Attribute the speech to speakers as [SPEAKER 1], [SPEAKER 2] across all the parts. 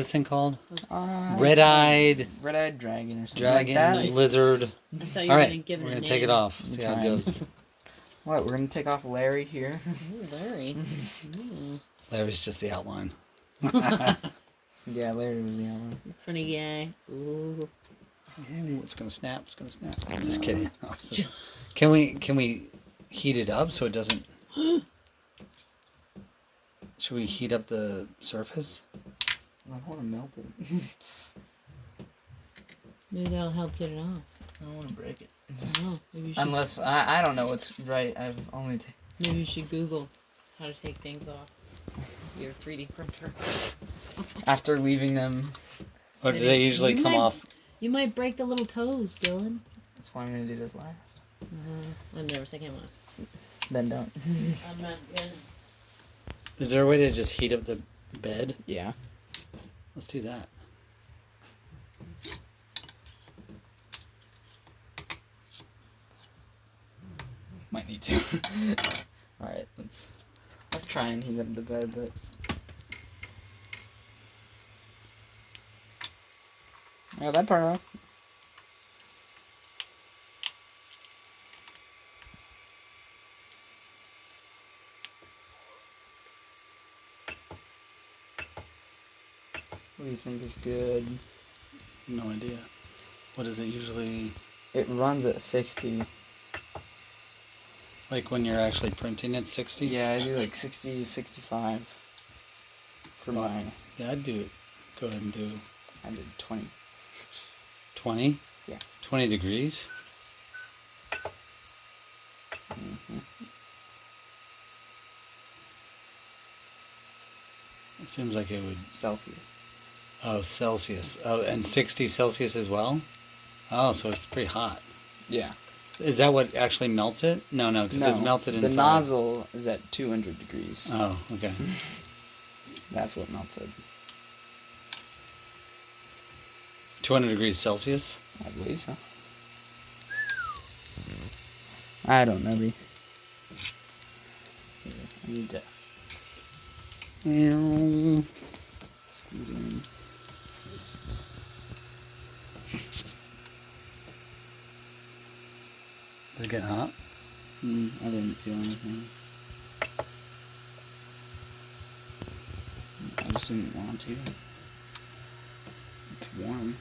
[SPEAKER 1] this thing called?
[SPEAKER 2] Red-eyed
[SPEAKER 1] dragon
[SPEAKER 2] or something like that.
[SPEAKER 1] Lizard.
[SPEAKER 3] I thought you
[SPEAKER 1] All
[SPEAKER 3] were
[SPEAKER 1] right,
[SPEAKER 3] going to give it
[SPEAKER 1] we're
[SPEAKER 3] a
[SPEAKER 1] gonna
[SPEAKER 3] name.
[SPEAKER 1] take it off. See how it goes.
[SPEAKER 2] What? We're gonna take off Larry here.
[SPEAKER 3] Ooh, Larry.
[SPEAKER 1] Larry's just the outline.
[SPEAKER 2] Yeah, Larry was the outline.
[SPEAKER 3] Funny guy. Ooh.
[SPEAKER 1] It's gonna snap. It's gonna snap. Just kidding. Can we heat it up so it doesn't? Should we heat up the surface?
[SPEAKER 2] I don't want to melt it.
[SPEAKER 3] Maybe that'll help get it off.
[SPEAKER 2] I don't want to break it.
[SPEAKER 3] I don't know. Maybe you should,
[SPEAKER 2] Unless I don't know what's right. I've only.
[SPEAKER 3] maybe you should Google how to take things off your 3D printer.
[SPEAKER 2] After leaving them.
[SPEAKER 1] Or do they usually come off?
[SPEAKER 3] You might break the little toes, Dylan.
[SPEAKER 2] That's why I'm gonna do this last.
[SPEAKER 3] I'm never taking them off.
[SPEAKER 2] Then don't.
[SPEAKER 3] I'm not gonna.
[SPEAKER 1] Is there a way to just heat up the bed?
[SPEAKER 2] Yeah.
[SPEAKER 1] Let's do that.
[SPEAKER 2] Might need to. All right, let's try and heat up the bed, but. I got that part off. What do you think is good?
[SPEAKER 1] No idea. What is it usually?
[SPEAKER 2] It runs at 60.
[SPEAKER 1] Like when you're actually printing at 60?
[SPEAKER 2] Yeah, I do like 60 to 65 for mine.
[SPEAKER 1] Yeah, I'd do it. Go ahead and do.
[SPEAKER 2] I did 20.
[SPEAKER 1] 20?
[SPEAKER 2] Yeah.
[SPEAKER 1] 20 degrees?
[SPEAKER 2] Mm-hmm.
[SPEAKER 1] It seems like it would.
[SPEAKER 2] Celsius.
[SPEAKER 1] Oh, Celsius. Oh, and 60 Celsius as well? Oh, so it's pretty hot.
[SPEAKER 2] Yeah.
[SPEAKER 1] Is that what actually melts it? No, because it's melted inside.
[SPEAKER 2] The nozzle is at 200 degrees.
[SPEAKER 1] Oh, okay.
[SPEAKER 2] That's what melts it.
[SPEAKER 1] 200 degrees Celsius?
[SPEAKER 2] I believe so. I don't know. I need to squeeze in.
[SPEAKER 1] Is it getting hot?
[SPEAKER 2] I didn't feel anything. I just didn't want to. It's warm.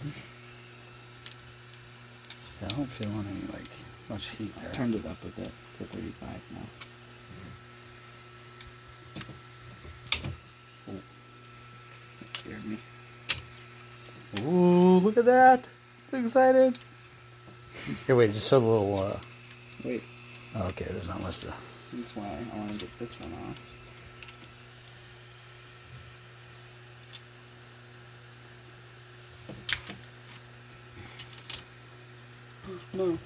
[SPEAKER 1] Yeah, I don't feel any, much heat there.
[SPEAKER 2] I turned it up a bit to 35 now. Oh. That scared me.
[SPEAKER 1] Ooh, look at that. So excited. Here, wait, just show the little,
[SPEAKER 2] Wait.
[SPEAKER 1] Oh, okay, there's not much to...
[SPEAKER 2] That's why I want to get this one off. No.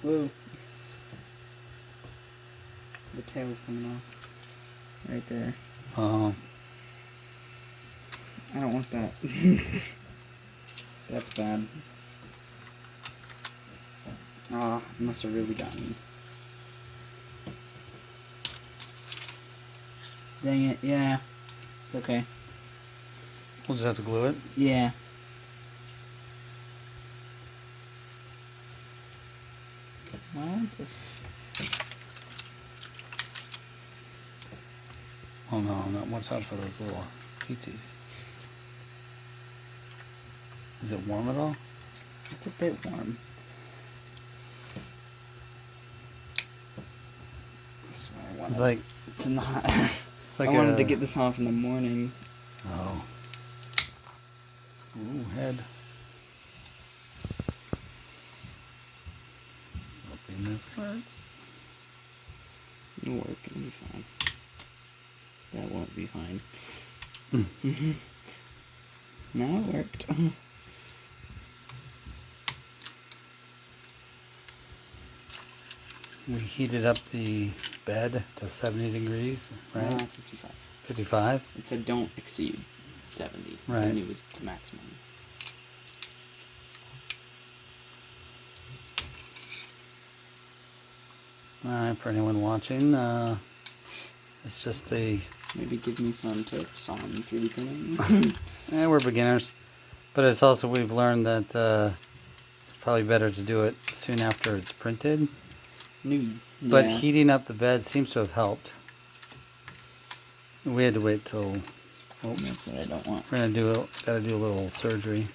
[SPEAKER 2] Blue. The tail's coming off. Right there.
[SPEAKER 1] Oh.
[SPEAKER 2] I don't want that. That's bad. Ah, it must have really gotten me. Dang it, yeah. It's okay.
[SPEAKER 1] We'll just have to glue it?
[SPEAKER 2] Yeah. Well, this...
[SPEAKER 1] Oh no, not watch out for those little pizzas. Is it warm at all?
[SPEAKER 2] It's a bit warm. This is what I wanted.
[SPEAKER 1] It's like...
[SPEAKER 2] It's not.
[SPEAKER 1] It's like
[SPEAKER 2] I wanted to get this off in the morning.
[SPEAKER 1] Oh. Ooh, head. Hoping this works.
[SPEAKER 2] It'll work. It'll be fine. That won't be fine. No, it worked.
[SPEAKER 1] We heated up the bed to 70 degrees, right?
[SPEAKER 2] 55.
[SPEAKER 1] 55?
[SPEAKER 2] It said don't exceed 70.
[SPEAKER 1] Right.
[SPEAKER 2] 70 was the maximum.
[SPEAKER 1] Alright, for anyone watching, it's just a
[SPEAKER 2] Maybe give me some tips on 3D printing.
[SPEAKER 1] We're beginners, but it's also we've learned that it's probably better to do it soon after it's printed. But
[SPEAKER 2] Yeah.
[SPEAKER 1] heating up the bed seems to have helped. We had to wait till. Oh,
[SPEAKER 2] That's what I don't want.
[SPEAKER 1] we're gotta do a little surgery.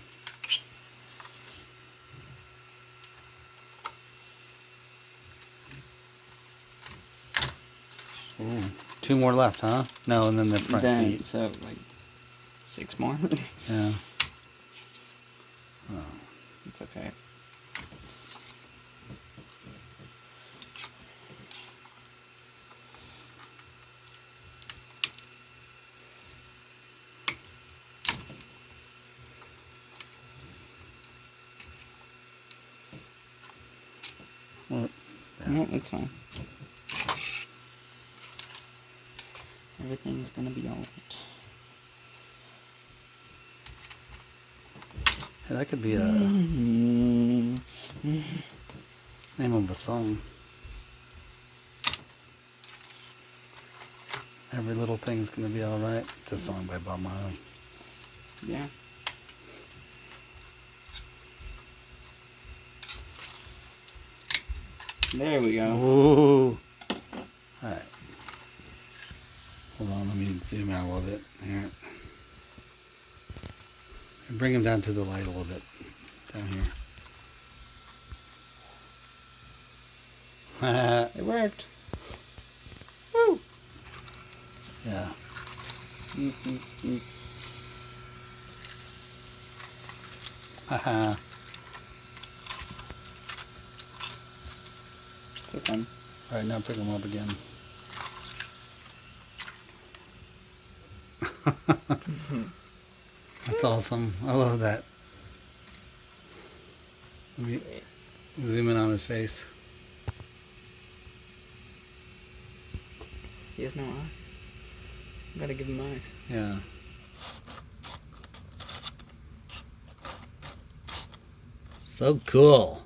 [SPEAKER 1] Ooh, 2 more left, huh? No, and then the front feet.
[SPEAKER 2] So like 6 more.
[SPEAKER 1] Yeah. Oh.
[SPEAKER 2] It's okay.
[SPEAKER 1] Well,
[SPEAKER 2] No, it's fine. Everything's gonna be alright.
[SPEAKER 1] hey, that could be a
[SPEAKER 2] Mm-hmm.
[SPEAKER 1] name of a song. Every little thing's gonna be alright. It's a song by Bob Marley.
[SPEAKER 2] Yeah. There we go.
[SPEAKER 1] Ooh. Alright. Hold on, let me zoom out a little bit. Here. And bring him down to the light a little bit. Down here.
[SPEAKER 2] It worked.
[SPEAKER 1] Woo! Yeah.
[SPEAKER 2] Mm-hmm.
[SPEAKER 1] Haha.
[SPEAKER 2] So fun.
[SPEAKER 1] Alright, now pick him up again. That's awesome. I love that. Let me zoom in on his face.
[SPEAKER 2] He has no eyes. Gotta give him eyes.
[SPEAKER 1] Yeah. So cool.